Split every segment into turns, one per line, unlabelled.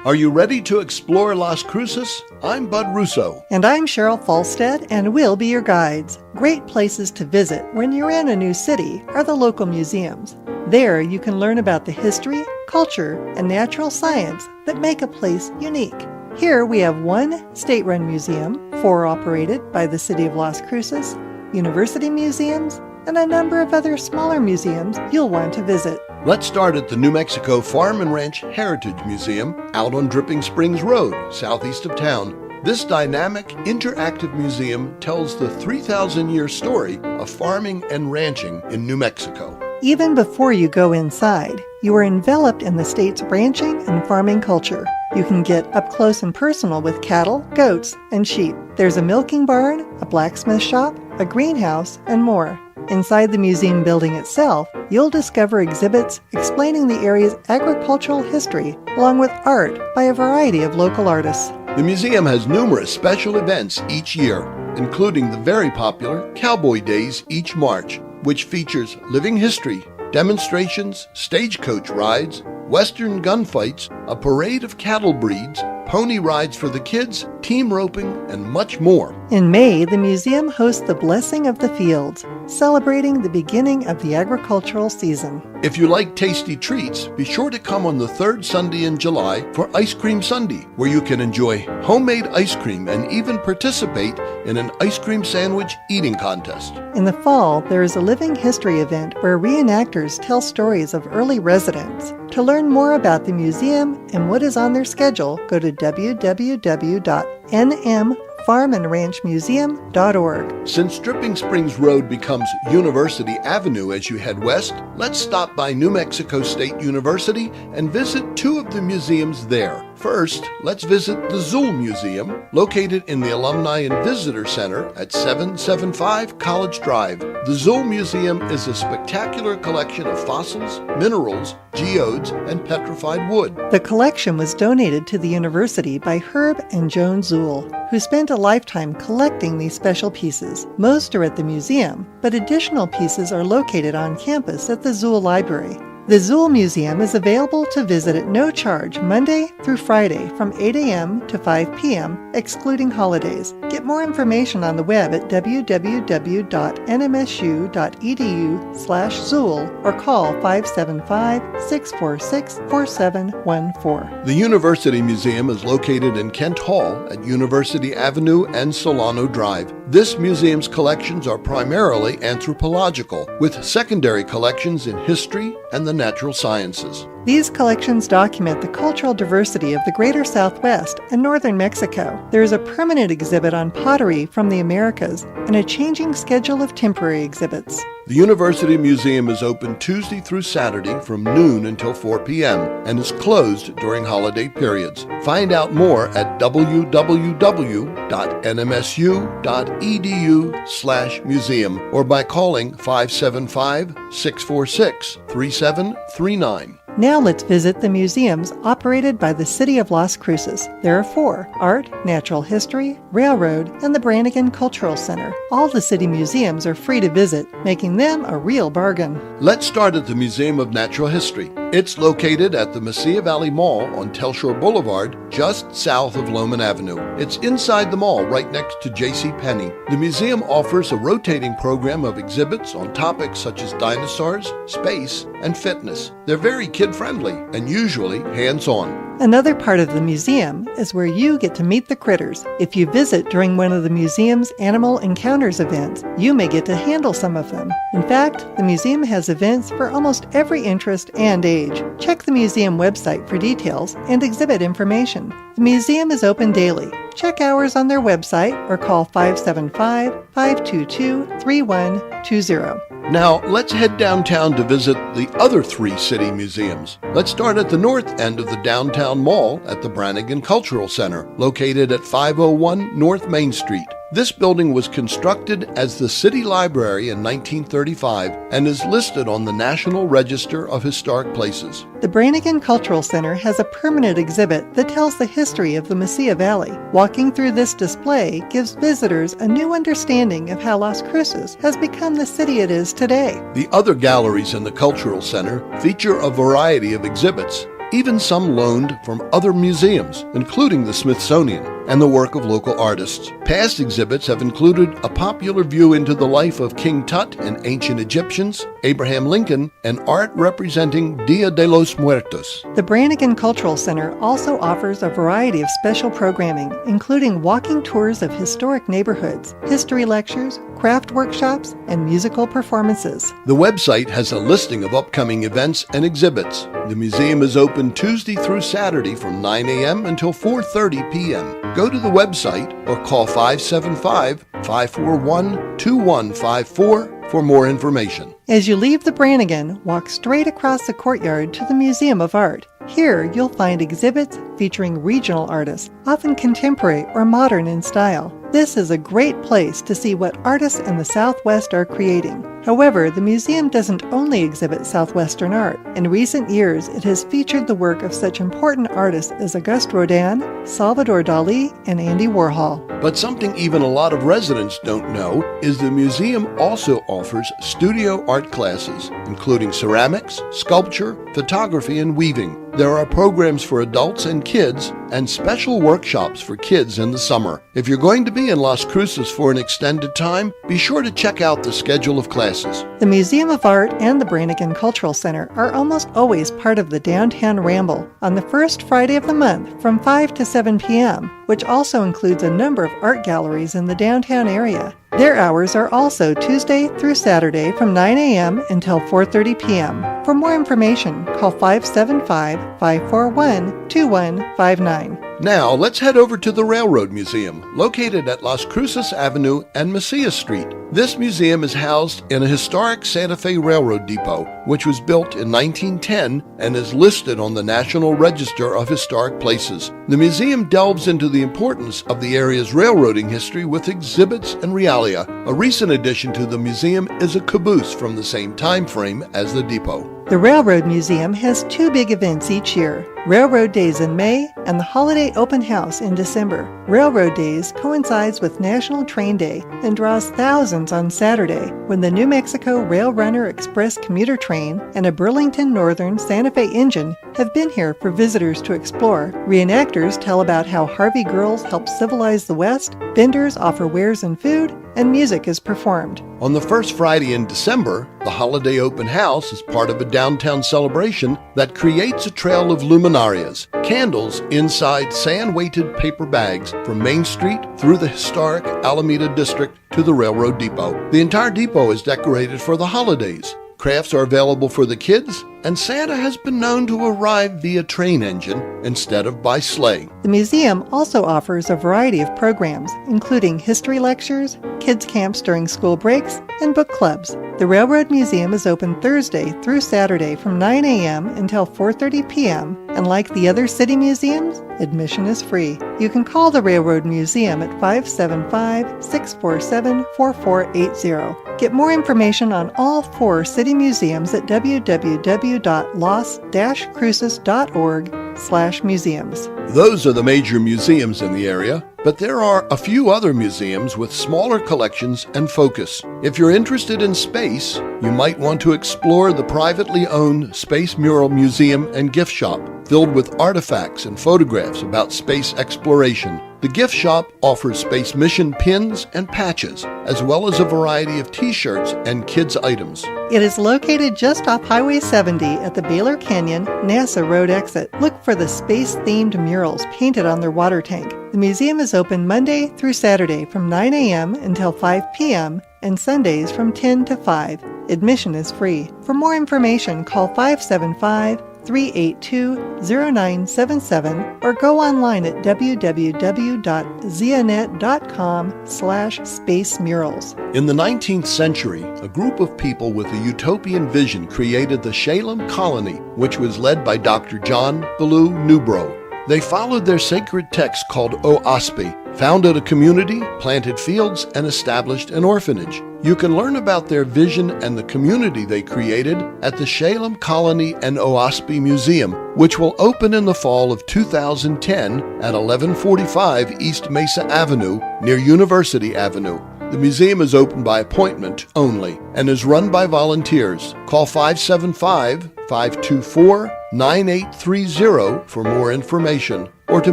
Are you ready to explore Las Cruces? I'm Bud Russo.
And I'm Cheryl Falstead, and we'll be your guides. Great places to visit when you're in a new city are the local museums. There you can learn about the history, culture, and natural science that make a place unique. Here we have one state-run museum, 4 operated by the City of Las Cruces, university museums, and a number of other smaller museums you'll want to visit.
Let's start at the New Mexico Farm and Ranch Heritage Museum out on Dripping Springs Road, southeast of town. This dynamic, interactive museum tells the 3,000-year story of farming and ranching in New Mexico.
Even before you go inside, you are enveloped in the state's ranching and farming culture. You can get up close and personal with cattle, goats, and sheep. There's a milking barn, a blacksmith shop, a greenhouse, and more. Inside the museum building itself, you'll discover exhibits explaining the area's agricultural history, along with art by a variety of local artists.
The museum has numerous special events each year, including the very popular Cowboy Days each March, which features living history, demonstrations, stagecoach rides, western gunfights, a parade of cattle breeds, pony rides for the kids, team roping, and much more.
In May, the museum hosts the Blessing of the Fields, celebrating the beginning of the agricultural season.
If you like tasty treats, be sure to come on the 3rd Sunday in July for Ice Cream Sunday, where you can enjoy homemade ice cream and even participate in an ice cream sandwich eating contest.
In the fall, there is a living history event where reenactors tell stories of early residents. To learn more about the museum and what is on their schedule, go to www.nmfarmandranchmuseum.org.
Since Dripping Springs Road becomes University Avenue as you head west, let's stop by New Mexico State University and visit 2 of the museums there. First, let's visit the Zool Museum, located in the Alumni and Visitor Center at 775 College Drive. The Zool Museum is a spectacular collection of fossils, minerals, geodes, and petrified wood.
The collection was donated to the university by Herb and Joan Zool, who spent a lifetime collecting these special pieces. Most are at the museum, but additional pieces are located on campus at the Zool Library. The Zool Museum is available to visit at no charge Monday through Friday from 8 a.m. to 5 p.m., excluding holidays. Get more information on the web at www.nmsu.edu/Zool or call 575-646-4714.
The University Museum is located in Kent Hall at University Avenue and Solano Drive. This museum's collections are primarily anthropological, with secondary collections in history and the natural sciences.
These collections document the cultural diversity of the greater Southwest and northern Mexico. There is a permanent exhibit on pottery from the Americas and a changing schedule of temporary exhibits.
The University Museum is open Tuesday through Saturday from noon until 4 p.m. and is closed during holiday periods. Find out more at www.nmsu.edu/museum or by calling 575-646-3739.
Now let's visit the museums operated by the City of Las Cruces. There are 4: Art, Natural History, Railroad, and the Brannigan Cultural Center. All the city museums are free to visit, making them a real bargain.
Let's start at the Museum of Natural History. It's located at the Mesilla Valley Mall on Telshore Boulevard, just south of Loman Avenue. It's inside the mall, right next to J.C. Penney. The museum offers a rotating program of exhibits on topics such as dinosaurs, space, and fitness. They're very kid-friendly and usually hands-on.
Another part of the museum is where you get to meet the critters. If you visit during one of the museum's Animal Encounters events, you may get to handle some of them. In fact, the museum has events for almost every interest and age. Check the museum website for details and exhibit information. The museum is open daily. Check hours on their website or call 575-522-3120.
Now, let's head downtown to visit the other 3 city museums. Let's start at the north end of the downtown mall at the Brannigan Cultural Center, located at 501 North Main Street. This building was constructed as the City Library in 1935 and is listed on the National Register of Historic Places.
The Brannigan Cultural Center has a permanent exhibit that tells the history of the Mesilla Valley. Walking through this display gives visitors a new understanding of how Las Cruces has become the city it is today.
The other galleries in the Cultural Center feature a variety of exhibits, even some loaned from other museums, including the Smithsonian, and the work of local artists. Past exhibits have included a popular view into the life of King Tut and ancient Egyptians, Abraham Lincoln, and art representing Dia de los Muertos.
The Brannigan Cultural Center also offers a variety of special programming, including walking tours of historic neighborhoods, history lectures, craft workshops, and musical performances.
The website has a listing of upcoming events and exhibits. The museum is open Tuesday through Saturday from 9 a.m. until 4:30 p.m. Go to the website or call 575-541-2154 for more information.
As you leave the Brannigan, walk straight across the courtyard to the Museum of Art. Here, you'll find exhibits featuring regional artists, often contemporary or modern in style. This is a great place to see what artists in the Southwest are creating. However, the museum doesn't only exhibit Southwestern art. In recent years, it has featured the work of such important artists as Auguste Rodin, Salvador Dali, and Andy Warhol.
But something even a lot of residents don't know is the museum also offers studio art classes, including ceramics, sculpture, photography, and weaving. There are programs for adults and kids and special workshops for kids in the summer. If you're going to be in Las Cruces for an extended time, be sure to check out the schedule of classes.
The Museum of Art and the Brannigan Cultural Center are almost always part of the Downtown Ramble on the first Friday of the month from 5 to 7 p.m., which also includes a number of art galleries in the downtown area. Their hours are also Tuesday through Saturday from 9 a.m. until 4:30 p.m. For more information, call 575-541-2159.
Now, let's head over to the Railroad Museum, located at Las Cruces Avenue and Macias Street. This museum is housed in a historic Santa Fe Railroad depot, which was built in 1910 and is listed on the National Register of Historic Places. The museum delves into the importance of the area's railroading history with exhibits and realia. A recent addition to the museum is a caboose from the same time frame as the depot.
The Railroad Museum has two big events each year, Railroad Days in May and the Holiday Open House in December. Railroad Days coincides with National Train Day and draws thousands on Saturday when the New Mexico Rail Runner Express commuter train and a Burlington Northern Santa Fe engine have been here for visitors to explore. Reenactors tell about how Harvey girls helped civilize the West, vendors offer wares and food, and music is performed.
On the first Friday in December, the Holiday Open House is part of a downtown celebration that creates a trail of luminarias, candles inside sand-weighted paper bags from Main Street through the historic Alameda District to the Railroad Depot. The entire depot is decorated for the holidays. Crafts are available for the kids, and Santa has been known to arrive via train engine instead of by sleigh.
The museum also offers a variety of programs, including history lectures, kids camps during school breaks, and book clubs. The Railroad Museum is open Thursday through Saturday from 9 a.m. until 4:30 p.m., and like the other city museums, admission is free. You can call the Railroad Museum at 575-647-4480. Get more information on all four city museums at www.las-cruces.org/museums.
Those are the major museums in the area, but there are a few other museums with smaller collections and focus. If you're interested in space, you might want to explore the privately owned Space Mural Museum and Gift Shop, filled with artifacts and photographs about space exploration. The gift shop offers space mission pins and patches, as well as a variety of t-shirts and kids' items.
It is located just off Highway 70 at the Baylor Canyon NASA Road exit. Look for the space-themed murals painted on their water tank. The museum is open Monday through Saturday from 9 a.m. until 5 p.m. and Sundays from 10 to 5. Admission is free. For more information, call 575-382-0977 or go online at www.zianet.com/spacemurals.
In the 19th century, a group of people with a utopian vision created the Shalem Colony, which was led by Dr. John Ballou Newbrough. They followed their sacred text called OASPI, founded a community, planted fields, and established an orphanage. You can learn about their vision and the community they created at the Shalem Colony and OASPI Museum, which will open in the fall of 2010 at 1145 East Mesa Avenue near University Avenue. The museum is open by appointment only and is run by volunteers. Call 575-524 9830 for more information or to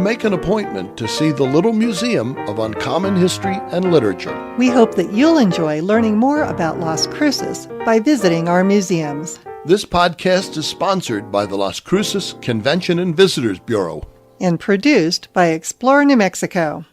make an appointment to see the Little Museum of Uncommon History and Literature.
We hope that you'll enjoy learning more about Las Cruces by visiting our museums.
This podcast is sponsored by the Las Cruces Convention and Visitors Bureau
And produced by Explore New Mexico.